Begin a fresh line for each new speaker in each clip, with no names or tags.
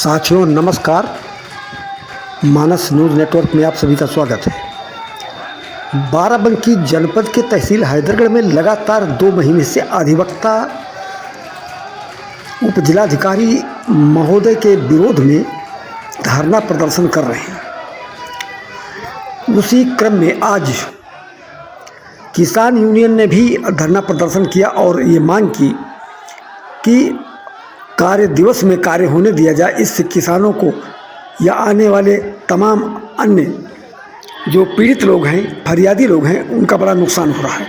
साथियों नमस्कार। मानस news network में आप सभी का स्वागत है। बाराबंकी जनपद के तहसील हैदरगढ़ में लगातार 2 महीने से अधिवक्ता उप जिलाधिकारी महोदय के विरोध में धरना प्रदर्शन कर रहे हैं। उसी क्रम में आज किसान यूनियन ने भी धरना प्रदर्शन किया और ये मांग की कि कार्य दिवस में कार्य होने दिया जाए। इससे किसानों को या आने वाले तमाम अन्य जो पीड़ित लोग हैं, फरियादी लोग हैं, उनका बड़ा नुकसान हो रहा है।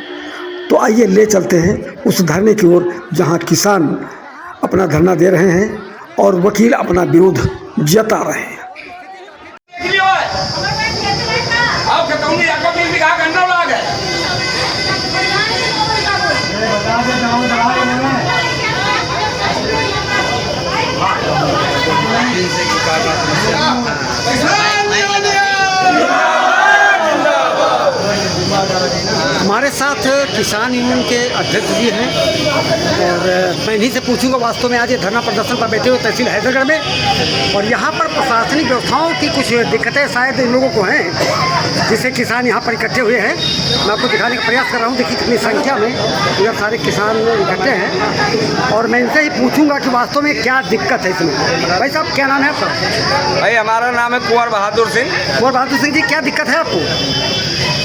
तो आइए ले चलते हैं उस धरने की ओर जहां किसान अपना धरना दे रहे हैं और वकील अपना विरोध जता रहे हैं। हमारे साथ किसान यूनियन के अध्यक्ष जी हैं और मैं इन्हीं से पूछूंगा वास्तव में आज ये धरना प्रदर्शन पर बैठे हुए तहसील हैदरगढ़ में और यहाँ पर प्रशासनिक व्यवस्थाओं की कुछ दिक्कतें शायद इन लोगों को हैं, जिससे किसान यहाँ पर इकट्ठे हुए हैं। मैं आपको दिखाने का प्रयास कर रहा हूँ। देखिए कितनी संख्या में इधर सारे किसान इकट्ठे हैं और मैं इनसे ही पूछूंगा कि वास्तव में क्या दिक्कत है इसमें। भाई साहब क्या नाम है आपका?
भाई हमारा नाम है कुंवर बहादुर सिंह।
कुंवर बहादुर सिंह जी, क्या दिक्कत है आपको?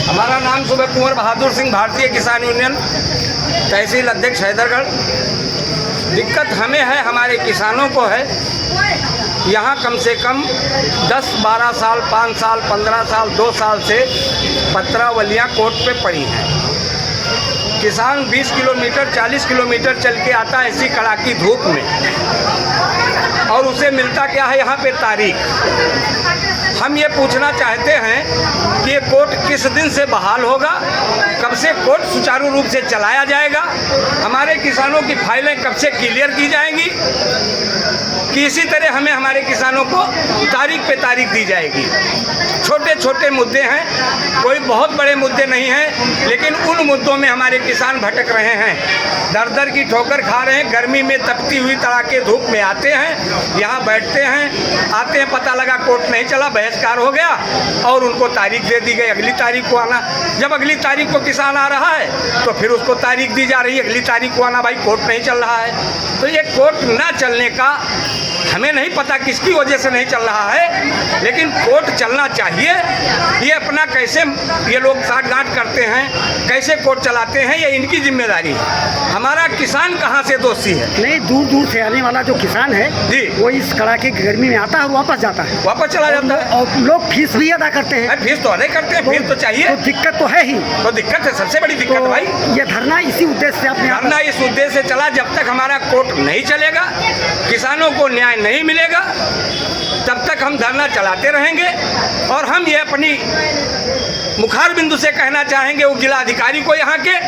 हमारा नाम सुबह कुंवर बहादुर सिंह, भारतीय किसान यूनियन तहसील अध्यक्ष हैदरगढ़। दिक्कत हमें है, हमारे किसानों को है। यहाँ कम से कम 10-12 साल, 5 साल, 15 साल, 2 साल से पत्रावलियाँ कोर्ट पे पड़ी हैं। किसान 20 किलोमीटर 40 किलोमीटर चल के आता है ऐसी कड़ाकी धूप में, और उसे मिलता क्या है यहाँ पे तारीख। हम ये पूछना चाहते हैं कि ये कोर्ट किस दिन से बहाल होगा, कब से कोर्ट सुचारू रूप से चलाया जाएगा, हमारे किसानों की फाइलें कब से क्लियर की जाएंगी, कि इसी तरह हमें हमारे किसानों को तारीख पे तारीख दी जाएगी। छोटे छोटे मुद्दे हैं, कोई बहुत बड़े मुद्दे नहीं हैं, लेकिन उन मुद्दों में हमारे किसान भटक रहे हैं, दर दर की ठोकर खा रहे हैं। गर्मी में तपती हुई तड़ाके धूप में आते हैं, यहाँ बैठते हैं, आते हैं, पता लगा कोर्ट नहीं चला, बहिष्कार हो गया और उनको तारीख दे दी गई अगली तारीख को आना। जब अगली तारीख को किसान आ रहा है तो फिर उसको तारीख दी जा रही है अगली तारीख को आना। भाई कोर्ट नहीं चल रहा है, तो ये कोर्ट ना चलने का हमें नहीं पता किसकी वजह से नहीं चल रहा है, लेकिन कोर्ट चलना चाहिए। ये अपना कैसे ये लोग साठगांठ करते हैं, कैसे कोर्ट चलाते हैं, ये इनकी जिम्मेदारी है। हमारा किसान कहाँ से दोषी है?
नहीं, दूर दूर से आने वाला जो किसान है
जी,
वो इस कड़ाके की गर्मी में आता है और वापस जाता है,
वापस चला जाता है।
और लोग फीस भी अदा करते हैं।
फीस तो अदा करते हैं, फीस तो चाहिए।
तो दिक्कत तो है ही,
तो दिक्कत है, सबसे बड़ी दिक्कत।
तो
भाई
ये धरना इसी उद्देश्य से आपने
धरना इस उद्देश्य से चला, जब तक हमारा कोर्ट नहीं चलेगा, किसानों को न्याय नहीं मिलेगा, तब तक हम धरना चलाते रहेंगे। और हम ये अपनी मुखार बिंदु से कहना चाहेंगे उप जिला अधिकारी को यहाँ के,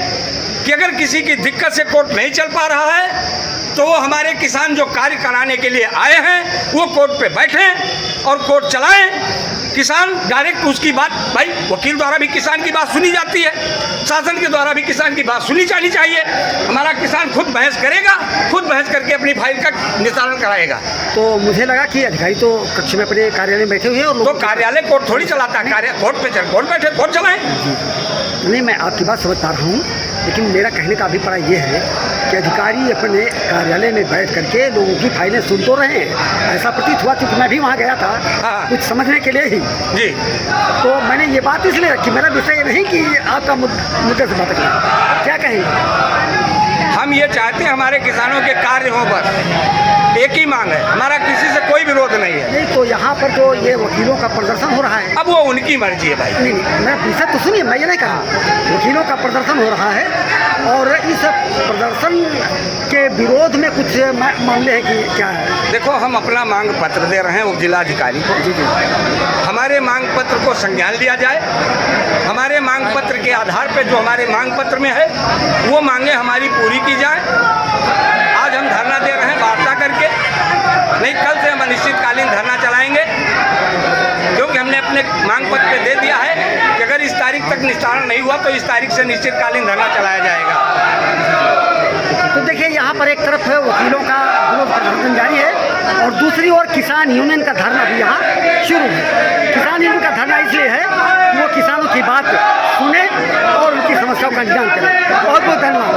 कि अगर किसी की दिक्कत से कोर्ट नहीं चल पा रहा है तो वो हमारे किसान जो कार्य कराने के लिए आए हैं वो कोर्ट पे बैठें और कोर्ट चलाएं। किसान डायरेक्ट उसकी बात, भाई वकील द्वारा भी किसान की बात सुनी जाती है, शासन के द्वारा भी किसान की बात सुनी जानी चाहिए। हमारा किसान खुद बहस करेगा, खुद बहस करके अपनी फाइल का निस्तारण कराएगा।
तो मुझे लगा कि अधिकारी तो कक्ष में अपने कार्यालय में बैठे हुए हैं और
तो कार्यालय कोर्ट थोड़ी चलाता है, कोर्ट पे कोर्ट बैठे, कोर्ट चलाएं।
नहीं, मैं आपकी बात समझ पा रहा हूँ, लेकिन मेरा कहने का अभिप्राय ये है कि अधिकारी अपने कार्यालय में बैठ करके लोगों की फाइलें सुन तो रहे हैं। ऐसा प्रतीत हुआ, क्योंकि मैं भी वहाँ गया था कुछ समझने के लिए ही
जी।
तो मैंने ये बात इसलिए रखी, मेरा विषय नहीं कि आपका मुद्दे से बात करना। क्या कहेंगे?
हम ये चाहते हैं हमारे किसानों के कार्य हों, बस एक ही मांग है, हमारा किसी से कोई विरोध नहीं है।
नहीं, तो यहाँ पर जो ये वकीलों का प्रदर्शन हो रहा है,
अब वो उनकी मर्जी है भाई।
नहीं, मैं विषय तो सुनिए, मैं ये नहीं कहा। वकीलों का प्रदर्शन हो रहा है और इस प्रदर्शन के विरोध में कुछ मामले हैं कि क्या है?
देखो, हम अपना मांग पत्र दे रहे हैं उप जिलाधिकारी को। जी जी, हमारे मांग पत्र को संज्ञान लिया जाए। हमारे मांग पत्र के आधार पर जो हमारे मांग पत्र में है वो मांगे हमारी पूरी की जाए। आज हम धरना दे रहे हैं वार्ता करके, नहीं कल से हम अनिश्चितकालीन धरना चलाएंगे, क्योंकि हमने अपने मांग पत्र पे दे दिया है कि अगर इस तारीख तक निस्तारण नहीं हुआ तो इस तारीख से निश्चितकालीन धरना चलाया जाएगा।
तो देखिए, यहाँ पर एक तरफ वकीलों का विरोध प्रदर्शन जारी है और दूसरी ओर किसान यूनियन का धरना भी यहाँ शुरू है। किसान यूनियन का धरना इसलिए है कि वो किसानों की बात सुने और उनकी समस्याओं का निदान करें। बहुत बहुत धन्यवाद।